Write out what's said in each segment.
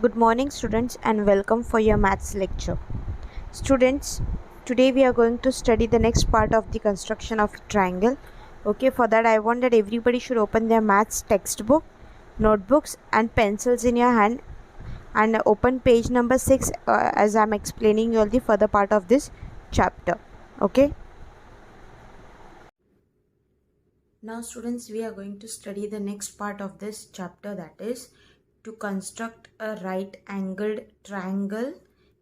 Good morning students and welcome for your maths lecture. Students, today we are going to study the next part of the construction of triangle. Okay, for that I want that everybody should open their maths textbook, notebooks and pencils in your hand and open page number 6 as I am explaining you all the further part of this chapter. Okay. Now students, we are going to study the next part of this chapter, that is to construct a right angled triangle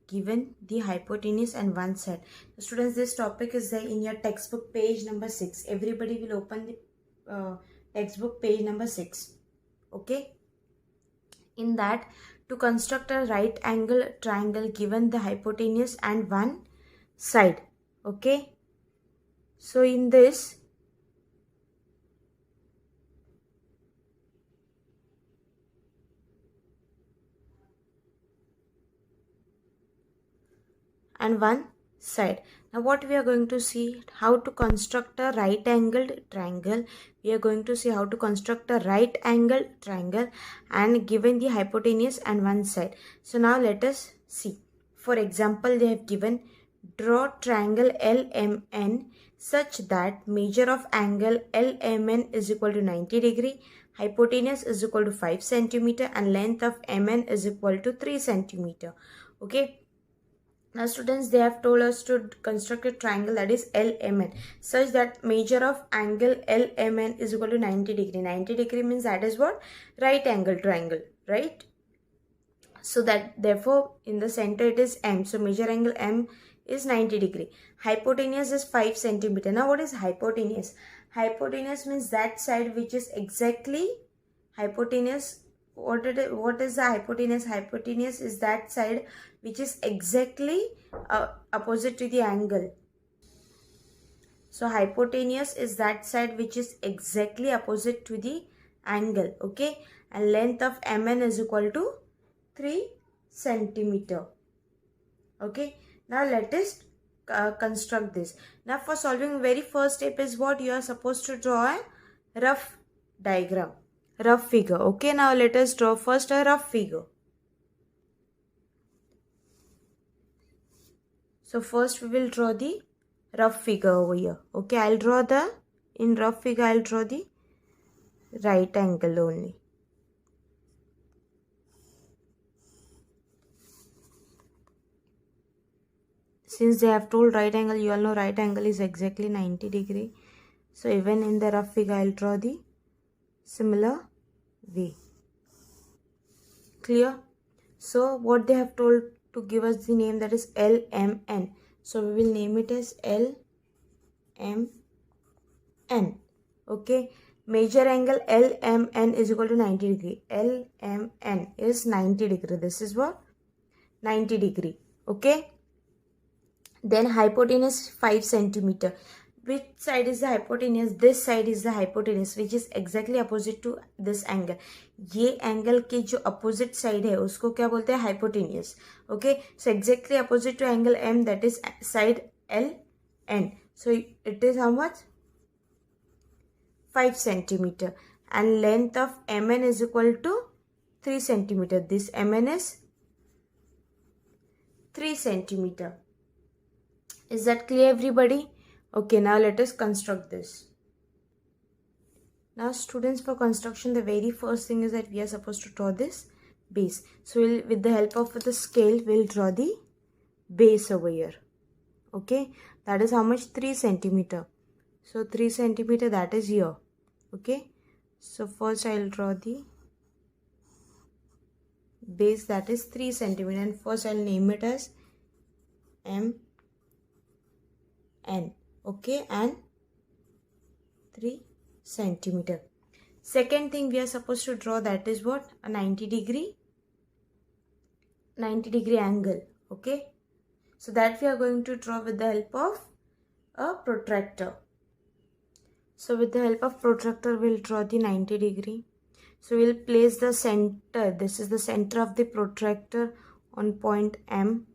given the hypotenuse and one side. So students, this topic is there in your textbook page number 6. Everybody will open the textbook page number 6. Okay. In that, to construct a right angle triangle given the hypotenuse and one side. Okay. So in this, and one side. Now what we are going to see, how to construct a right angled triangle. We are going to see how to construct a right angled triangle and given the hypotenuse and one side. So now let us see. For example, they have given draw triangle LMN such that measure of angle LMN is equal to 90 degree, hypotenuse is equal to 5 centimeter and length of MN is equal to 3 centimeter. Okay. Now students, they have told us to construct a triangle that is LMN such that measure of angle LMN is equal to 90 degree. 90 degree means that is what? Right angle triangle, right? So that therefore in the center it is M. So measure angle M is 90 degree. Hypotenuse is 5 centimeter. Now what is hypotenuse? Hypotenuse means that side which is exactly hypotenuse. What is the hypotenuse? Hypotenuse is that side which is exactly opposite to the angle. So hypotenuse is that side which is exactly opposite to the angle. Okay, and length of MN is equal to 3 centimeter. Okay, now let us construct this. Now for solving, very first step is what? You are supposed to draw a rough diagram, rough figure. Okay, now let us draw first a rough figure. So first we will draw the rough figure over here. Okay, I'll draw in rough figure I'll draw the right angle only. Since they have told right angle, you all know right angle is exactly 90 degree. So even in the rough figure I'll draw the similar way. Clear? So what they have told to give us the name, that is LMN. So we will name it as LMN. Okay. Measure angle LMN is equal to 90 degree. LMN is 90 degree. This is what? 90 degree. Okay. Then hypotenuse 5 centimeter. Which side is the hypotenuse? This side is the hypotenuse which is exactly opposite to this angle. ये angle के जो opposite side है उसको क्या बोलते हैं? Hypotenuse. Okay, so exactly opposite to angle M, that is side LN. So it is how much? 5 centimeter and length of MN is equal to 3 centimeter. This MN is 3 centimeter. Is that clear, everybody? Okay, now let us construct this. Now students, for construction, the very first thing is that we are supposed to draw this base. So with the help of the scale, we'll draw the base over here. Okay, that is how much? 3 centimeter. So 3 centimeter, that is here. Okay, so first I'll draw the base, that is 3 centimeter, and first I'll name it as MN. Okay, and 3 centimeter. Second thing we are supposed to draw, that is what? A 90 degree angle. Okay, so that we are going to draw with the help of a protractor. So with the help of protractor, we'll draw the 90 degree. So we'll place the center. This is the center of the protractor on point M.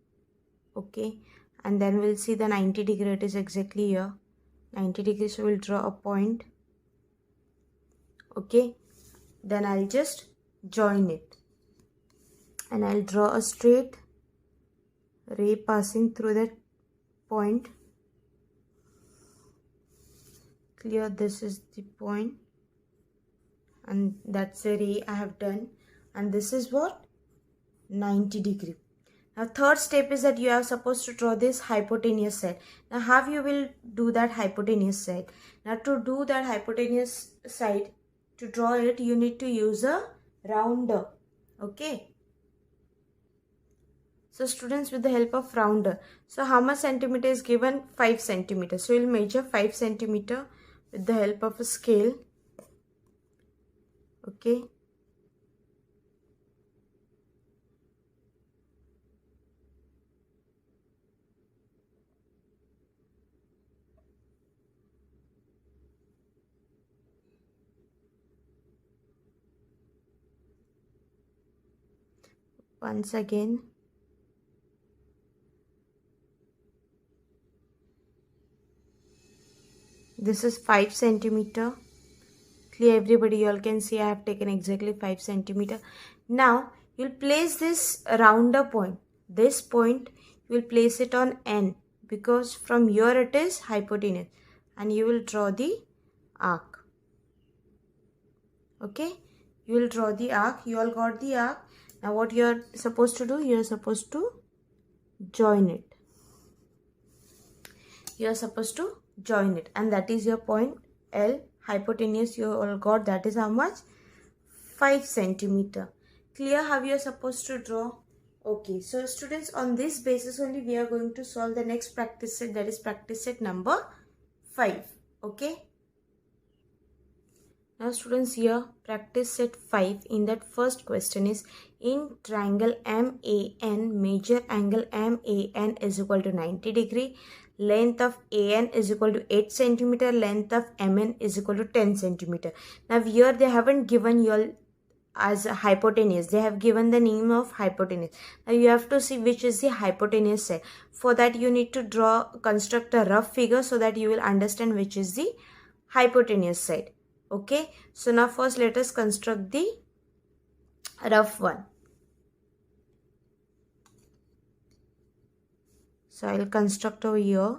Okay, and then we'll see the 90 degree. It is exactly here, 90 degrees. So we'll draw a point. Okay, then I'll just join it. and I'll draw a straight ray passing through that point. Clear, this is the point and that's the ray I have done, and this is what 90 degree. Now third step is that you are supposed to draw this hypotenuse side. Now how you will do that hypotenuse side? Now to do that hypotenuse side, to draw it, you need to use a rounder. Okay. So students, with the help of rounder, so how much centimeter is given? 5 centimeter. So we'll measure 5 centimeter with the help of a scale. Okay. Once again. This is 5 centimeter. Clear, everybody? You all can see I have taken exactly 5 centimeter. Now you'll place this rounder point. This point you will place it on N, because from here it is hypotenuse, and you will draw the arc. Okay, you will draw the arc. You all got the arc. Now what you are supposed to do? You are supposed to join it. You are supposed to join it, and that is your point L. Hypotenuse you all got, that is how much? 5 centimeter. Clear how you are supposed to draw? Okay, so students, on this basis only we are going to solve the next practice set, that is practice set number 5. Okay. Now students, here practice set 5, in that first question is, in triangle MAN, major angle MAN is equal to 90 degree, length of AN is equal to 8 centimeter, length of MN is equal to 10 centimeter. Now here they haven't given you all as a hypotenuse, they have given the name of hypotenuse. Now you have to see which is the hypotenuse side. For that you need to construct a rough figure so that you will understand which is the hypotenuse side. Okay, so now first let us construct the rough one. So I will construct over here.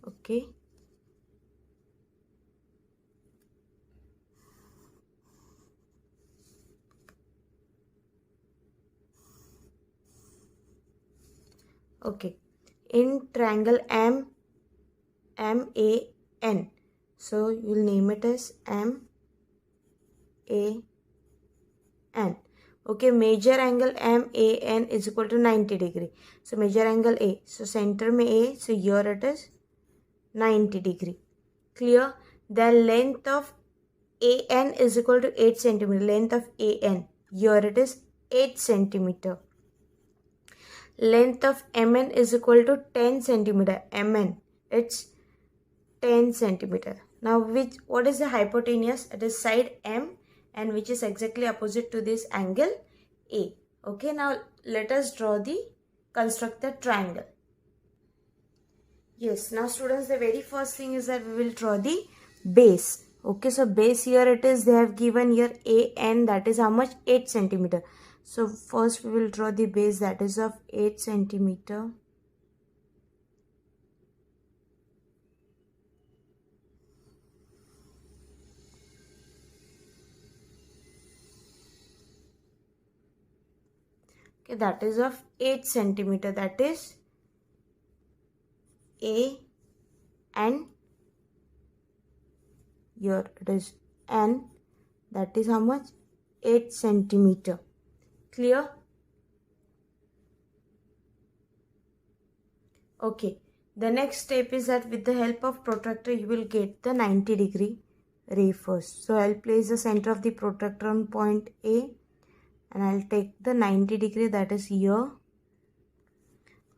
Okay. Okay. In triangle MAN, so you will name it as MAN. Okay, major angle MAN is equal to 90 degree. So major angle A. So center में A. So here it is 90 degree. Clear? The length of AN is equal to 8 centimeter. Length of AN. Here it is 8 centimeter. Length of MN is equal to 10 centimeter. MN. It's 10 centimeter. Now what is the hypotenuse? It is side M, and which is exactly opposite to this angle A. Okay, now let us construct the triangle. Yes, now students, the very first thing is that we will draw the base. Okay, so base here it is, they have given here AN, that is how much? 8 centimeter. So first we will draw the base, that is of 8 centimeter. Okay, that is of 8 centimeter, that is A, and here it is N, that is how much? 8 centimeter. Clear? Okay, the next step is that with the help of protractor you will get the 90 degree ray first. So I'll place the center of the protractor on point A, and I'll take the 90 degree, that is here.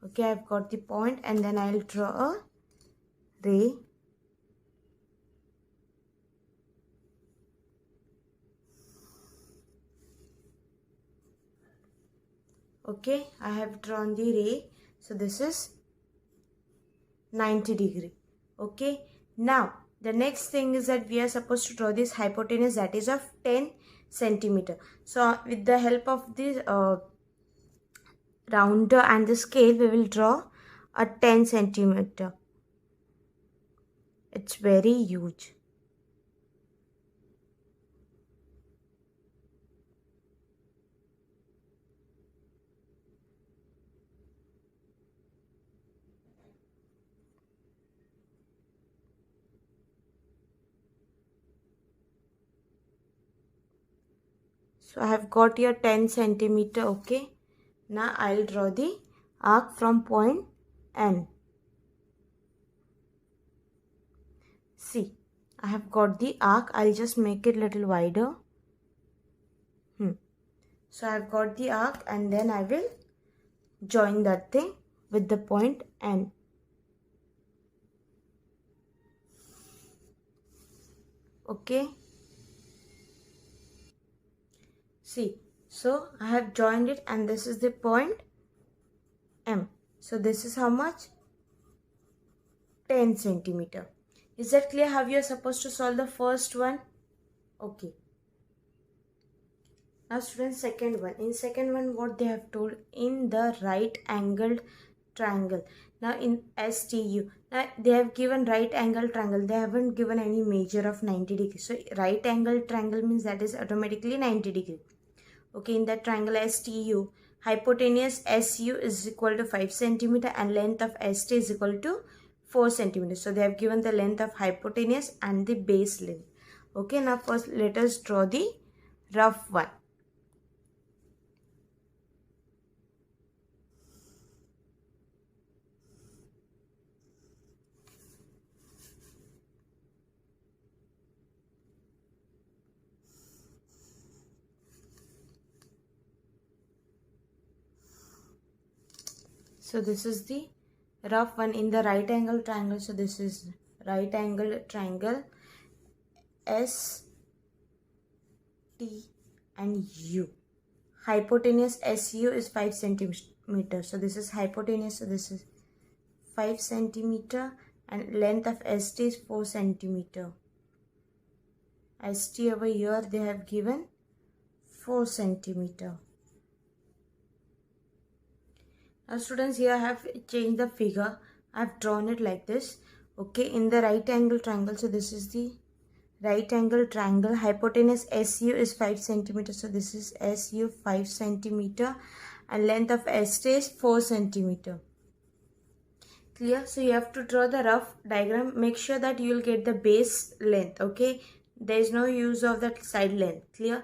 Okay, I've got the point, and then I'll draw a ray. Okay, I have drawn the ray. So this is 90 degree. Okay, now The next thing is that we are supposed to draw this hypotenuse that is of 10 centimeter. So with the help of this rounder and the scale, we will draw a 10 centimeter. It's very huge. So I have got here 10 centimeter. Okay. Now I'll draw the arc from point N. See, I have got the arc. I'll just make it a little wider. So I've got the arc, and then I will join that thing with the point N. Okay. See, so I have joined it, and this is the point M. So this is how much? 10 centimeter. Is that clear how you are supposed to solve the first one? Okay. Now students, second one. In second one, what they have told, in the right angled triangle. Now in STU, now they have given right angle triangle. They haven't given any measure of 90 degrees. So right angle triangle means that is automatically 90 degree. Okay, in that triangle STU, hypotenuse SU is equal to 5 centimeter and length of ST is equal to 4 centimeters. So they have given the length of hypotenuse and the base length. Okay, now first let us draw the rough one. So this is the rough one in the right angle triangle. So this is right angle triangle S, T and U. Hypotenuse SU is 5 centimeter. So this is hypotenuse. So this is 5 centimeter and length of ST is 4 centimeter. ST over here they have given 4 centimeter. Now students, here I have changed the figure. I have drawn it like this. Okay, in the right angle triangle. So this is the right angle triangle. Hypotenuse SU is 5 centimeter. So this is SU 5 centimeter and length of ST is 4 centimeter. Clear? So you have to draw the rough diagram. Make sure that you will get the base length. Okay, there is no use of that side length. Clear?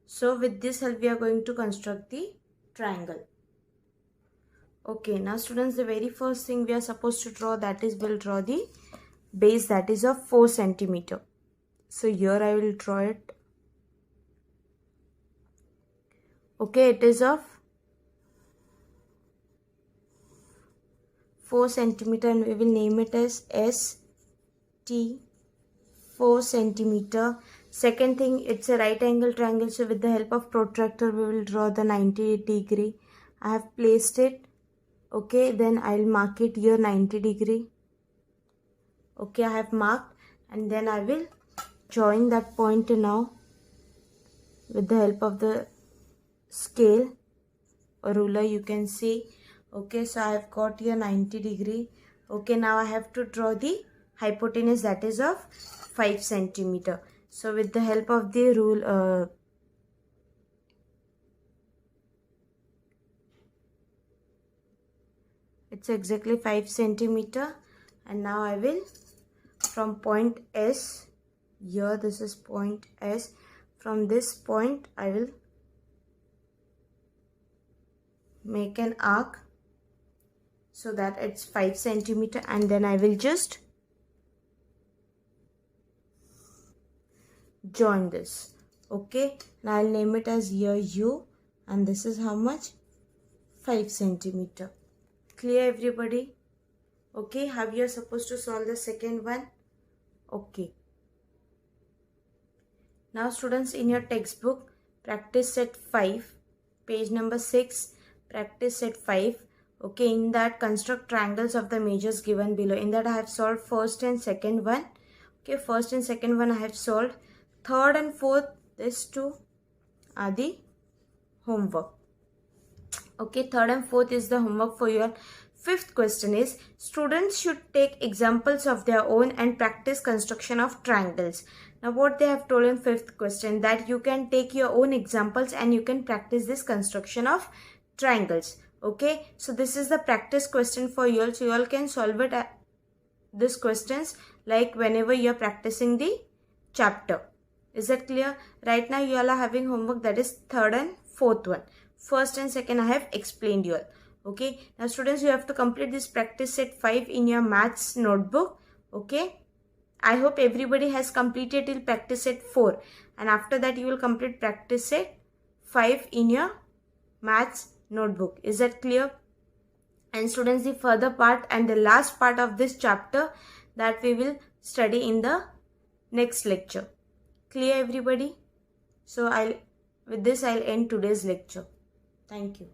So with this help we are going to construct the triangle. Okay, now students, the very first thing we are supposed to draw, that is we'll draw the base that is of 4 centimeter. So here I will draw it. Okay, it is of 4 centimeter and we will name it as ST 4 centimeter. Second thing, it's a right angle triangle. So with the help of protractor, we will draw the 90 degree. I have placed it. Okay, then I'll mark it here 90 degree. Okay, I have marked, and then I will join that point now with the help of the scale or ruler, you can see. Okay, so I have got here 90 degree. Okay, now I have to draw the hypotenuse that is of 5 centimeter. So with the help of the rule, it's exactly 5 centimeter, and now I will from point S, here this is point S, from this point I will make an arc so that it's 5 centimeter, and then I will just join this. Okay, now I'll name it as here U, and this is how much? 5 centimeter. Clear everybody? Okay, how you are supposed to solve the second one? Okay. Now students, in your textbook, practice set 5, page number 6, practice set 5. Okay, in that construct triangles of the measures given below. In that I have solved first and second one. Okay, first and second one I have solved. Third and fourth, these two are the homework. Okay, third and fourth is the homework for you. Fifth question is, students should take examples of their own and practice construction of triangles. Now what they have told in fifth question, that you can take your own examples and you can practice this construction of triangles. Okay, so this is the practice question for you all. So you all can solve it these questions like whenever you are practicing the chapter. Is that clear? Right now you all are having homework, that is third and fourth one. First and second I have explained you all. Okay, now students, you have to complete this practice set 5 in your maths notebook. Okay, I hope everybody has completed till practice set 4, and after that you will complete practice set 5 in your maths notebook. Is that clear? And students, the further part and the last part of this chapter, that we will study in the next lecture. Clear everybody? So with this I'll end today's lecture. Thank you.